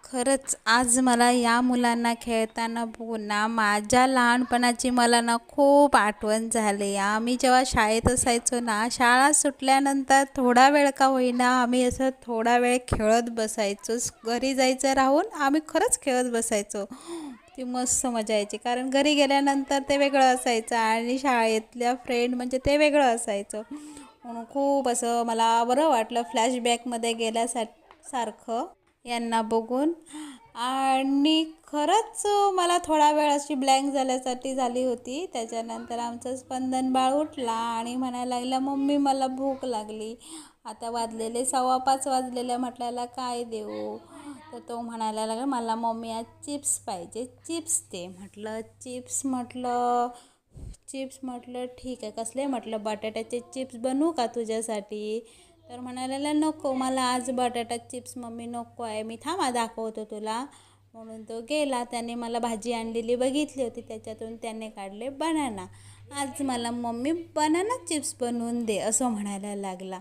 खरंच आज मला या मुलांना खेळताना बघून ना माझ्या लहानपणाची मला ना खूप आठवण झाली. आम्ही जेव्हा शाळेत असायचो ना, शाळा सुटल्यानंतर थोडा वेळ का होईना आम्ही असं थोडा वेळ खेळत बसायचो. घरी जायचं राहून आम्ही खरंच खेळत बसायचो. ती मस्त मजा यायची, कारण घरी गेल्यानंतर ते वेगळं असायचं आणि शाळेतल्या फ्रेंड म्हणजे ते वेगळं असायचं. म्हणून खूप असं मला बरं वाटलं फ्लॅशबॅकमध्ये गेल्यासारखं यांना बघून. आणि खरंच मला थोडा वेळ अशी ब्लँक झाल्यासाठी झाली होती. त्याच्यानंतर आमचं स्पंदन बाळ उठला आणि म्हणायला लागला, मम्मी मला भूक लागली. आता वाजलेले 5:15 वाजलेले, म्हटल्याला काय देऊ. तर तो म्हणायला लागला, मला मम्मी आज चिप्स पाहिजे, चिप्स दे. म्हटलं ठीक आहे. कसले, म्हटलं बटाट्याचे चिप्स बनवू का तुझ्यासाठी. तर म्हणायला नको, मला आज बटाटा चिप्स मम्मी नको आहे, मी थांबा दाखवतो तुला. म्हणून तो गेला. त्याने मला भाजी आणलेली बघितली होती, त्याच्यातून त्याने काढले बनाना. आज मला मम्मी बनाना चिप्स बनवून दे असं म्हणायला लागला.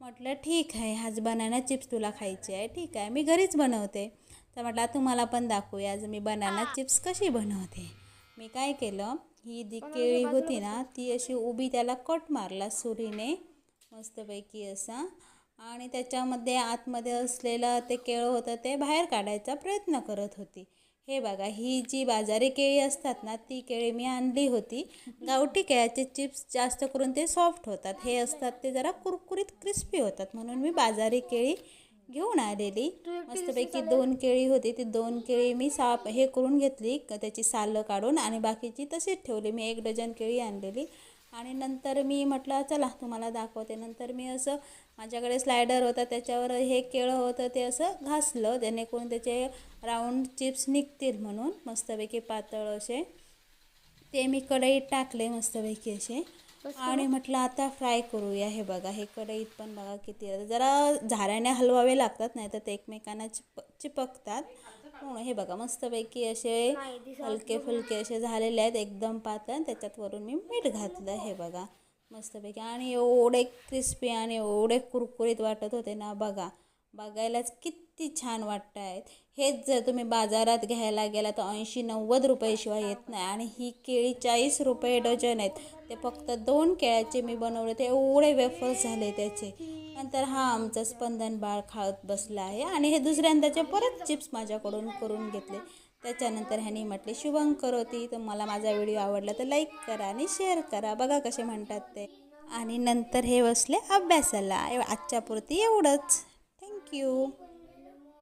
म्हटलं ठीक आहे, आज बनाना चिप्स तुला खायचे आहे, ठीक आहे मी घरीच बनवते. तर म्हटलं तुम्हाला पण दाखवूया आज मी बनाना चिप्स कशी बनवते. मी काय केलं, ही जी केळी होती ना ती अशी उभी त्याला कट मारला सुरीने मस्तपैकी असा, आणि त्याच्यामध्ये आतमध्ये असलेलं ते केळं होतं ते बाहेर काढायचा प्रयत्न करत होती. हे बघा, ही जी बाजारी केळी असतात ना ती केळी मी आणली होती. गावठी केळ्याचे चिप्स जास्त करून ते सॉफ्ट होतात, हे असतात ते जरा कुरकुरीत क्रिस्पी होतात, म्हणून मी बाजारी केळी घेऊन आलेली. मस्तपैकी 2 केळी होती, ती 2 केळी मी हे करून घेतली, त्याची सालं काढून, आणि बाकीची तशीच ठेवली. मी 1 डझन केळी आणलेली. आणि नंतर मी म्हटलं चला तुम्हाला दाखवते. नंतर मी असं, माझ्याकडे स्लायडर होता त्याच्यावर हे केळं होतं ते असं घासलं, जेणेकरून त्याचे राऊंड चिप्स निघतील म्हणून मस्तपैकी पातळ असे. ते मी कढईत टाकले मस्तपैकी असे, आणि म्हटलं आता फ्राय करूया. हे बघा, हे कढईत पण बघा किती जरा झाऱ्याने हलवावे लागतात, नाही तर ते एकमेकांना चिपकतात. म्हणून हे बघा मस्तपैकी असे हलके फुलके असे झालेले आहेत, एकदम पातळ. त्याच्यात वरून मी मीठ घातलं. हे बघा मस्तपैकी, आणि एवढे क्रिस्पी आणि एवढे कुरकुरीत वाटत होते ना, बघायलाच किती छान वाटत आहेत. हेच जर तुम्ही बाजारात घ्यायला गेला तर 80-90 शिवाय येत नाही. आणि ही केळी 40 डझन आहेत. ते फक्त 2 केळ्याचे मी बनवले, ते एवढे वेफर्स झाले त्याचे. नंतर हा आमचा स्पंदन बाळ खात बसला आहे, आणि हे दुसऱ्यांदाचे परत चिप्स माझ्याकडून करून घेतले. त्याच्यानंतर ह्यानी म्हटले शुभं करोती. तर मला माझा व्हिडिओ आवडला तर लाईक करा आणि शेअर करा. बघा कसे म्हणतात ते. आणि नंतर हे बसले अभ्यासाला. आजच्या पुरती एवढंच. थँक्यू.